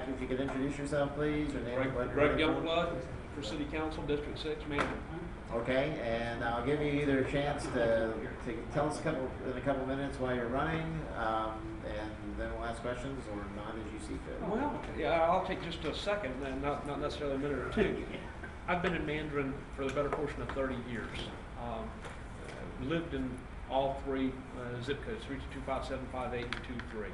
if you could introduce yourself, please, your name. Gred Youngblood for City Council, District 6, Mandarin. Okay, and I'll give you either a chance to tell us in a couple minutes why you're running, and then we'll ask questions, or not as you see fit. Well, yeah, I'll take just a second, and not necessarily a minute or two. I've been in Mandarin for the better portion of 30 years. Lived in all three zip codes, 32257, 58, and 23.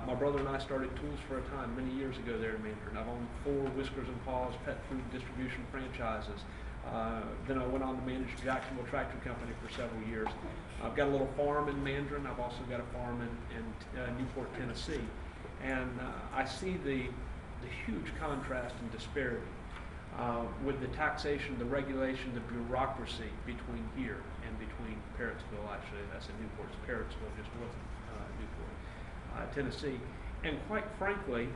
My brother and I started Tools for a Time many years ago there in Mandarin. I've owned 4 Whiskers and Paws pet food distribution franchises. Then I went on to manage Jacksonville Tractor Company for several years. I've got a little farm in Mandarin. I've also got a farm in Newport, Tennessee. And I see the huge contrast and disparity with the taxation, the regulation, the bureaucracy between here and between Parrotsville. Actually, that's in Newport. It's Parrotsville, just north of Newport, Tennessee. And quite frankly,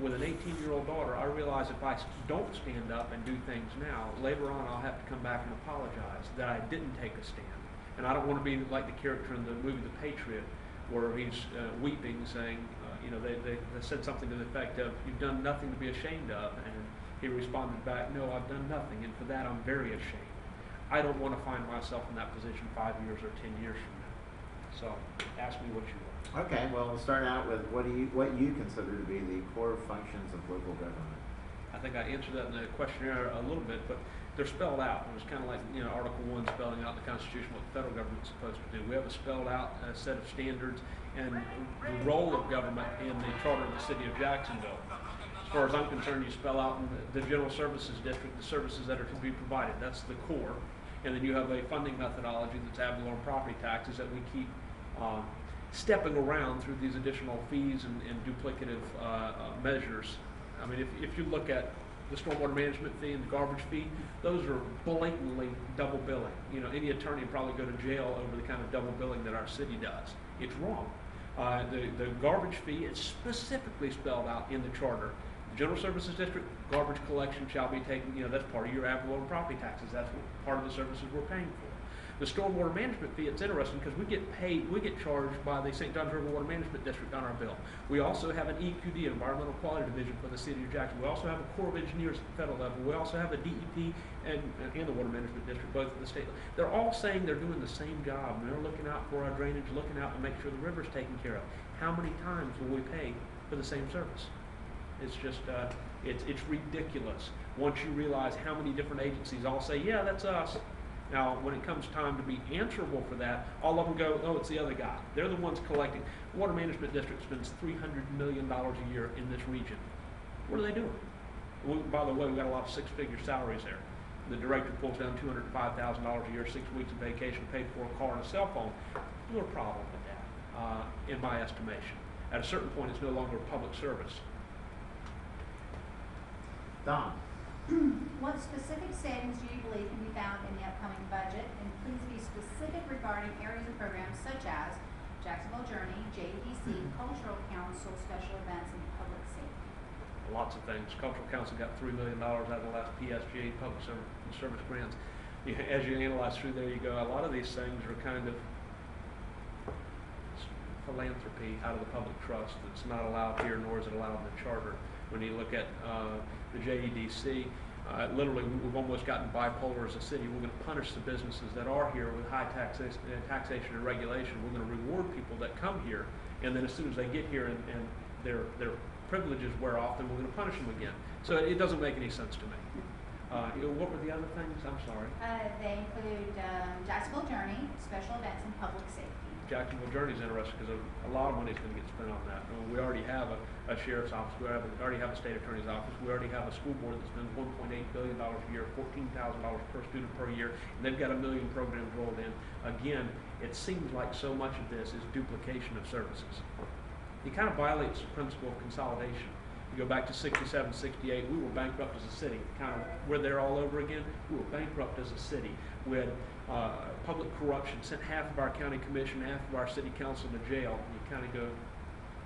with an 18-year-old daughter, I realize if I don't stand up and do things now, later on I'll have to come back and apologize that I didn't take a stand. And I don't want to be like the character in the movie The Patriot, where he's weeping, saying, they said something to the effect of, "You've done nothing to be ashamed of," and he responded back, "No, I've done nothing, and for that I'm very ashamed." I don't want to find myself in that position 5 years or 10 years from now. So ask me what you want. Okay, well, we'll start out with what you consider to be the core functions of local government. I think I answered that in the questionnaire a little bit, but they're spelled out. It was kind of like Article 1 spelling out in the Constitution what the federal government's supposed to do. We have a spelled out set of standards and the role of government in the charter of the city of Jacksonville. As far as I'm concerned, you spell out in the General Services District the services that are to be provided. That's the core. And then you have a funding methodology that's ad valorem property taxes that we keep stepping around through these additional fees and duplicative measures. I mean, if you look at the stormwater management fee and the garbage fee, those are blatantly double billing. Any attorney would probably go to jail over the kind of double billing that our city does. It's wrong. The garbage fee is specifically spelled out in the charter. The General Services District, garbage collection shall be taken, that's part of your ad valorem property taxes. That's part of the services we're paying for. The stormwater management fee, it's interesting because we get charged by the St. Johns River Water Management District on our bill. We also have an EQD, Environmental Quality Division for the city of Jacksonville. We also have a Corps of Engineers at the federal level. We also have a DEP and the Water Management District, both at the state level. They're all saying they're doing the same job. And they're looking out for our drainage, looking out to make sure the river's taken care of. How many times will we pay for the same service? It's just, it's ridiculous. Once you realize how many different agencies all say, yeah, that's us. Now, when it comes time to be answerable for that, all of them go, oh, it's the other guy. They're the ones collecting. The Water Management District spends $300 million a year in this region. What are they doing? By the way, we've got a lot of six-figure salaries there. The director pulls down $205,000 a year, 6 weeks of vacation, paid for a car and a cell phone. There's a little problem with that, in my estimation. At a certain point, it's no longer public service. Don. What specific savings do you believe can be found in the upcoming budget? And please be specific regarding areas of programs such as Jacksonville Journey, JEDC, Cultural Council, special events, and public safety. Lots of things. Cultural Council got $3 million out of the last PSGA public service grants. As you analyze through there, you go, a lot of these things are kind of philanthropy out of the public trust that's not allowed here, nor is it allowed in the charter. When you look at the JEDC, literally we've almost gotten bipolar as a city. We're going to punish the businesses that are here with high taxation and regulation. We're going to reward people that come here, and then as soon as they get here and their privileges wear off, then we're going to punish them again. So it doesn't make any sense to me. What were the other things? I'm sorry. They include Jacksonville Journey, special events, and public safety. Jacksonville Journey is interesting because a lot of money is going to get spent on that. We already have a sheriff's office. We already have a state attorney's office. We already have a school board that spends $1.8 billion a year, $14,000 per student per year, and they've got 1 million programs rolled in. Again, it seems like so much of this is duplication of services. It kind of violates the principle of consolidation. You go back to 67, 68, we were bankrupt as a city. Kind of, we're there all over again. We were bankrupt as a city. We had public corruption, sent half of our county commission, half of our city council to jail. And you kind of go,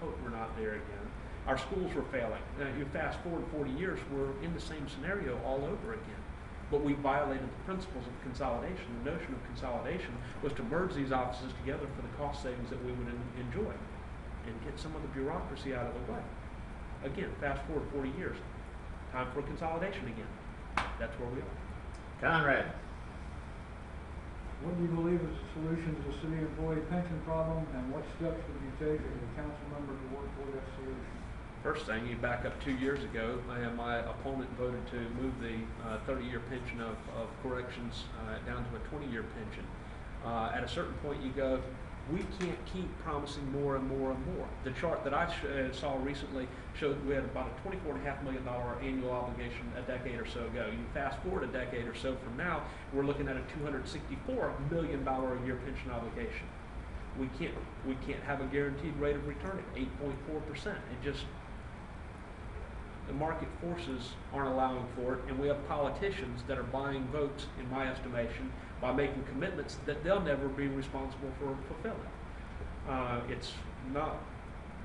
oh, we're not there again. Our schools were failing. You fast forward 40 years, we're in the same scenario all over again. But we violated the principles of consolidation. The notion of consolidation was to merge these offices together for the cost savings that we would enjoy and get some of the bureaucracy out of the way. Again, fast forward 40 years, time for consolidation again. That's where we are. Conrad. What do you believe is the solution to the city employee pension problem, and what steps would you take as a council member to work toward that solution? First thing, you back up 2 years ago, my opponent voted to move the 30-year pension of corrections down to a 20-year pension. At a certain point, you go, we can't keep promising more and more and more. The chart that I saw recently showed we had about a $24.5 million annual obligation a decade or so ago. You fast forward a decade or so from now, we're looking at a $264 million a year pension obligation. We can't have a guaranteed rate of return at 8.4%. The market forces aren't allowing for it, and we have politicians that are buying votes, in my estimation, by making commitments that they'll never be responsible for fulfilling. It's not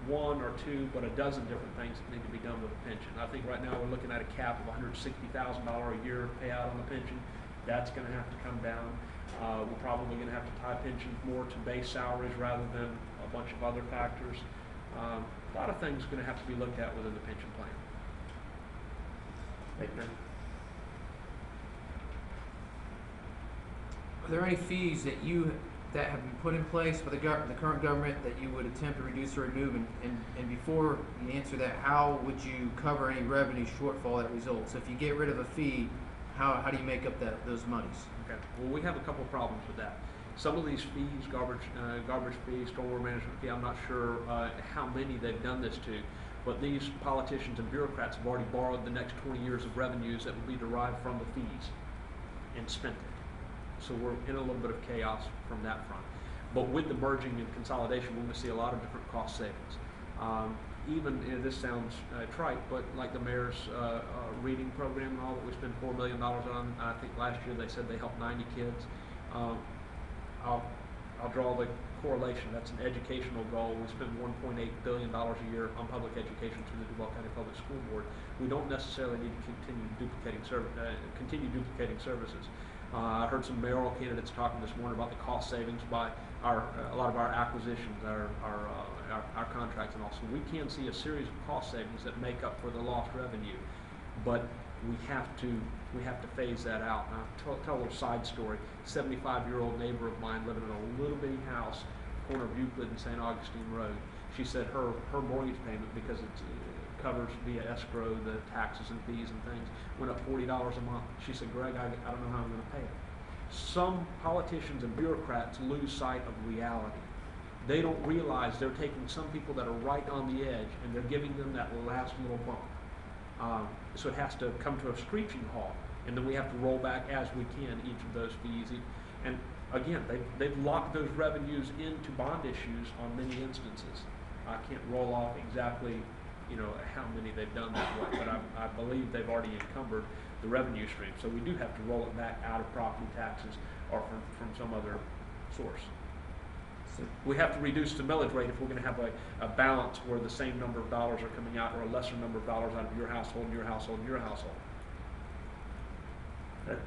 one or two, but a dozen different things that need to be done with a pension. I think right now we're looking at a cap of $160,000 a year payout on the pension. That's going to have to come down. We're probably going to have to tie pensions more to base salaries rather than a bunch of other factors. A lot of things are going to have to be looked at within the pension plan. Victor. Are there any fees that have been put in place by the current government that you would attempt to reduce or remove? And before you answer that, how would you cover any revenue shortfall that results? If you get rid of a fee, how do you make up those monies? Okay. Well, we have a couple of problems with that. Some of these fees, garbage fees, stormwater management fee, I'm not sure how many they've done this to, but these politicians and bureaucrats have already borrowed the next 20 years of revenues that will be derived from the fees and spent it. So we're in a little bit of chaos from that front. But with the merging and consolidation, we're going to see a lot of different cost savings. This sounds trite, but like the mayor's reading program and all that we spend $4 million on, I think last year they said they helped 90 kids. I'll draw the correlation. That's an educational goal. We spend $1.8 billion a year on public education through the Duval County Public School Board. We don't necessarily need to continue duplicating services. I heard some mayoral candidates talking this morning about the cost savings by a lot of our acquisitions, our contracts, and also we can see a series of cost savings that make up for the lost revenue, but we have to phase that out. And I'll tell a little side story. 75-year-old neighbor of mine living in a little bitty house, corner of Euclid and St. Augustine Road. She said her mortgage payment, because it covers via escrow the taxes and fees and things, went up $40 a month. She said, Greg, I don't know how I'm going to pay it. Some politicians and bureaucrats lose sight of reality. They don't realize they're taking some people that are right on the edge and they're giving them that last little bump. So it has to come to a screeching halt, and then we have to roll back as we can each of those fees. And again, they've locked those revenues into bond issues on many instances. I can't roll off exactly how many they've done that way, but I believe they've already encumbered the revenue stream. So we do have to roll it back out of property taxes or from some other source. So we have to reduce the millage rate if we're going to have a balance where the same number of dollars are coming out or a lesser number of dollars out of your household and your household and your household. Good.